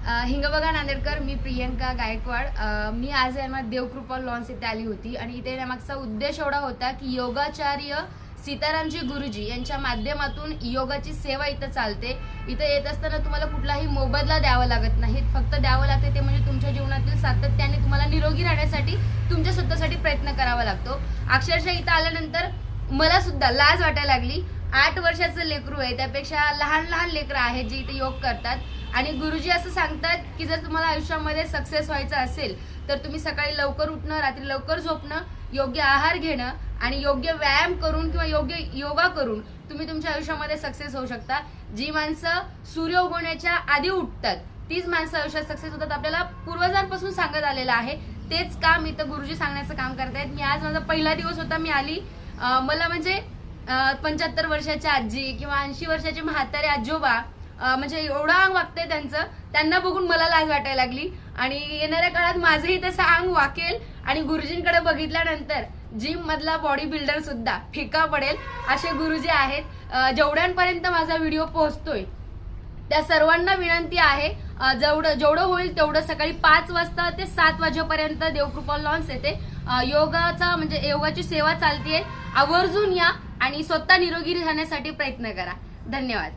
हिंगबघा नांदेडकर, मी प्रियंका गायकवाड। मी आज आहे देवकृपा लॉन्स इथे आली होती आणि इथे येण्यामागचा उद्देश एवढा होता की योगाचार्य सीतारामजी गुरुजी यांच्या माध्यमातून योगाची सेवा इथं चालते। इथं येत असताना तुम्हाला कुठलाही मोबदला द्यावा लागत नाही, फक्त द्यावं लागते ते म्हणजे तुमच्या जीवनातील सातत्याने तुम्हाला निरोगी राहण्यासाठी तुमच्या स्वतःसाठी प्रयत्न करावा लागतो। अक्षरशः इथं आल्यानंतर मला सुद्धा लाज वाटायला लागली। 8 वर्षाचं लेकरू आहे, त्यापेक्षा लहान लहान लेकरं आहेत जे इथे योग करतात आणि गुरुजी असं सांगतात की जर तुम्हाला आयुष्यामध्ये सक्सेस व्हायचं असेल तर तुम्ही सकाळी लवकर उठणं, रात्री लवकर झोपणं, योग्य आहार घेणं आणि योग्य व्यायाम करून किंवा योग्य योगा करून तुम्ही तुमच्या आयुष्यामध्ये सक्सेस होऊ शकता। जी माणसं सूर्य उगवण्याच्या आधी उठतात तीच माणसं आयुष्यात सक्सेस होतात। आपल्याला पूर्वजांपासून सांगत आलेलं आहे, तेच काम इथं गुरुजी सांगण्याचं काम करतायत। मी आज माझा पहिला दिवस होता, मी आली। मला म्हणजे 75 वर्षाच्या आजी किंवा 80 वर्षाचे म्हातारे आजोबा म्हणजे एवढं अंग वागतंय त्यांना बघून मला लाज वाटायला लागली आणि येणाऱ्या काळात माझंही तसं अंग वाकेल आणि गुरुजींकडे बघितल्यानंतर जिम मधला बॉडी बिल्डर सुद्धा फिका पडेल असे गुरुजी आहेत। जेवढ्यांपर्यंत माझा व्हिडिओ पोहोचतोय त्या सर्वांना विनंती आहे, जेवढं होईल तेवढं सकाळी 5 वाजता ते 7 वाजेपर्यंत देवकृपा लॉन्स येते योगाचा म्हणजे योगाची सेवा चालतीये। आवर्जून या आणि स्वतः निरोगी राहण्यासाठी प्रयत्न करा। धन्यवाद।